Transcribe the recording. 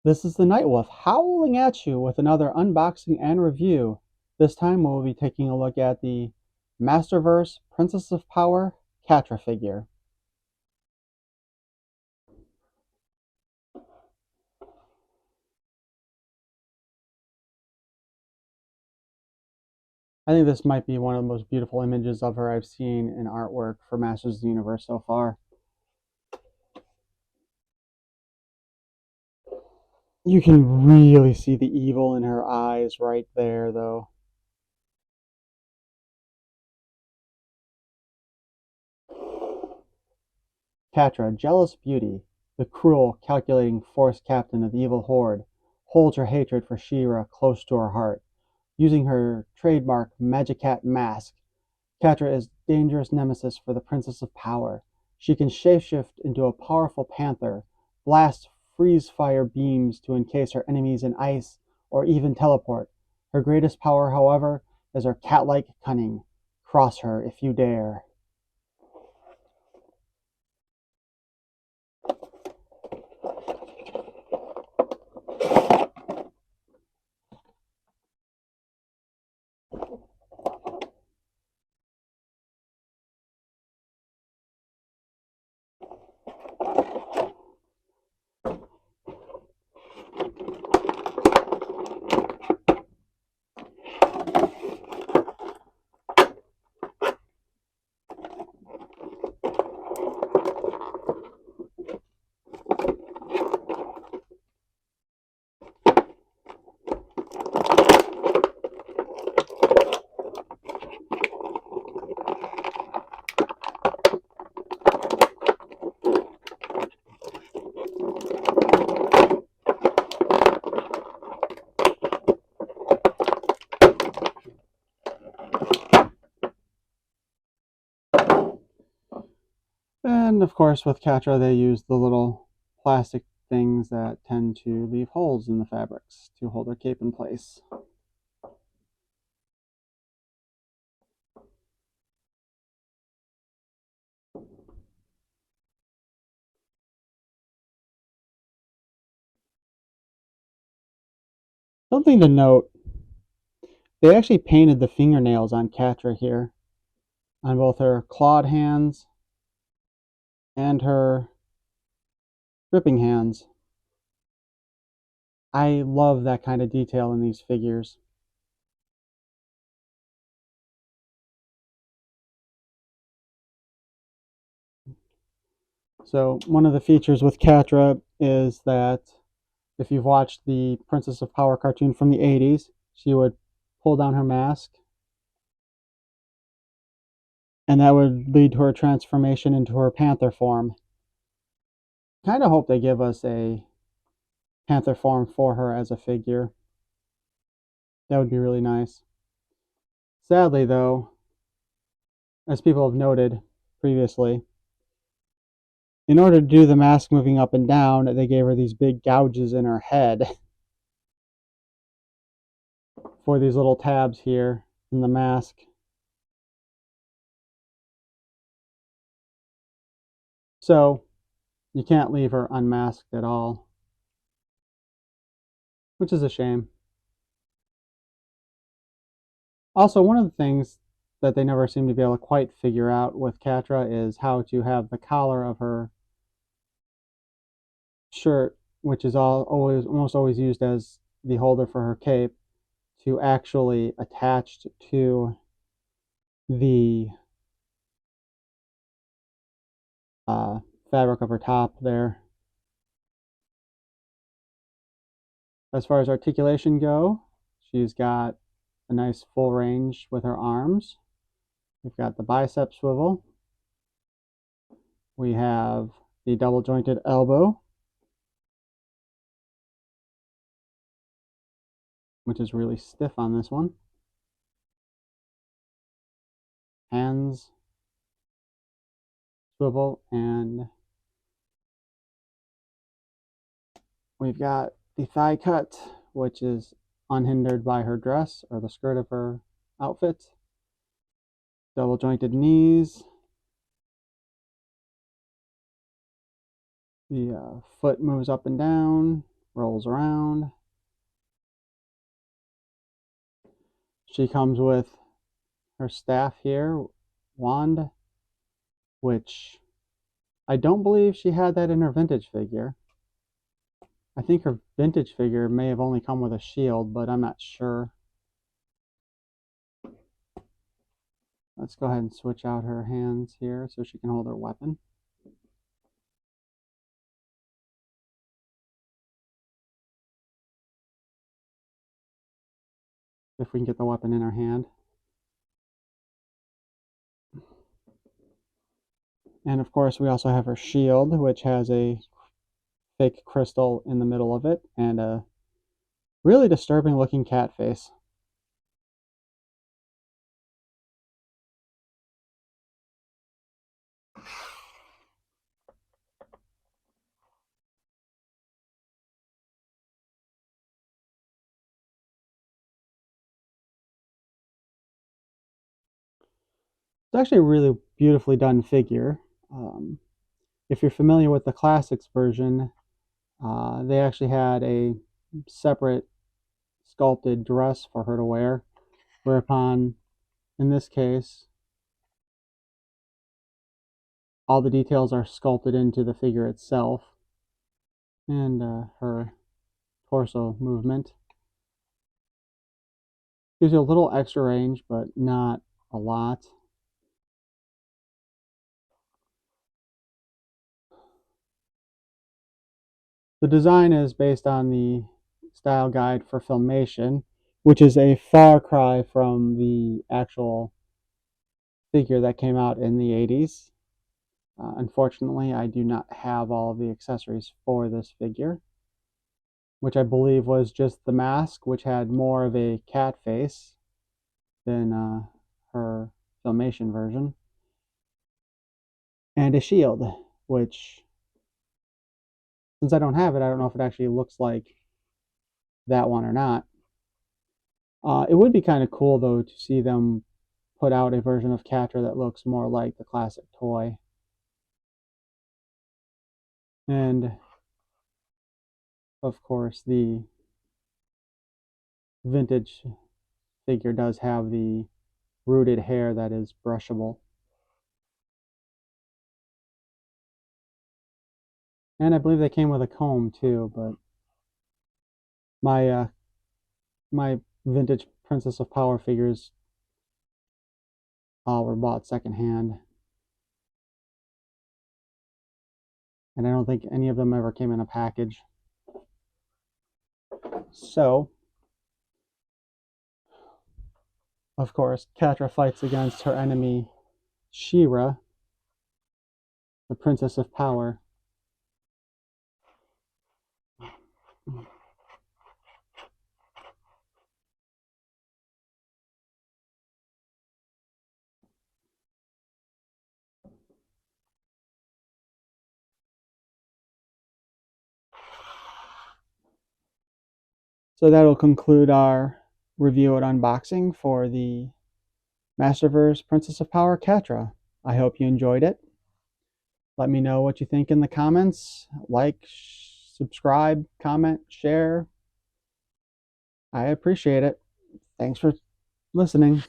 This is the Nightwolf howling at you with another unboxing and review. This time we'll be taking a look at the Masterverse Princess of Power Catra figure. I think this might be one of the most beautiful images of her I've seen in artwork for Masters of the Universe so far. You can really see the evil in her eyes right there, though. Catra, jealous beauty, the cruel, calculating force captain of the evil horde, holds her hatred for Shera close to her heart. Using her trademark Magicat mask, Catra is dangerous nemesis for the Princess of Power. She can shapeshift into a powerful panther, blast freeze fire beams to encase her enemies in ice, or even teleport. Her greatest power, however, is her cat-like cunning. Cross her if you dare. And of course, with Catra, they use the little plastic things that tend to leave holes in the fabrics to hold their cape in place. Something to note, they actually painted the fingernails on Catra here, on both her clawed hands and her gripping hands. I love that kind of detail in these figures. So one of the features with Catra is that if you've watched the Princess of Power cartoon from the 80s, she would pull down her mask, and that would lead to her transformation into her panther form. Kind of hope they give us a panther form for her as a figure. That would be really nice. Sadly, though, as people have noted previously, in order to do the mask moving up and down, they gave her these big gouges in her head for these little tabs here in the mask. So you can't leave her unmasked at all, which is a shame. Also, one of the things that they never seem to be able to quite figure out with Catra is how to have the collar of her shirt, which is almost always used as the holder for her cape, to actually attached to the uh, fabric of her top there. As far as articulation go, she's got a nice full range with her arms. We've got the bicep swivel. We have the double jointed elbow, which is really stiff on this one. Hands swivel, and we've got the thigh cut, which is unhindered by her dress or the skirt of her outfit. Double jointed knees. The foot moves up and down rolls around. She comes with her staff here, wand, which I don't believe she had that in her vintage figure. I think her vintage figure may have only come with a shield, but I'm not sure. Let's go ahead and switch out her hands here so she can hold her weapon. If we can get the weapon in her hand. And of course, we also have her shield, which has a fake crystal in the middle of it and a really disturbing looking cat face. It's actually a really beautifully done figure. If you're familiar with the classics version, they actually had a separate sculpted dress for her to wear, whereupon, in this case, all the details are sculpted into the figure itself and her torso movement. Gives you a little extra range, but not a lot. The design is based on the style guide for Filmation, which is a far cry from the actual figure that came out in the 80s. Unfortunately, I do not have all of the accessories for this figure, which I believe was just the mask, which had more of a cat face than her Filmation version, and a shield, which, since I don't have it, I don't know if it actually looks like that one or not. It would be kind of cool, though, to see them put out a version of Catra that looks more like the classic toy. And, of course, the vintage figure does have the rooted hair that is brushable. And I believe they came with a comb, too, but my vintage Princess of Power figures all were bought secondhand. And I don't think any of them ever came in a package. So, of course, Catra fights against her enemy, Shera, the Princess of Power. So that'll conclude our review and unboxing for the Masterverse Princess of Power Catra. I hope you enjoyed it. Let me know what you think in the comments. Like, subscribe, comment, share. I appreciate it. Thanks for listening.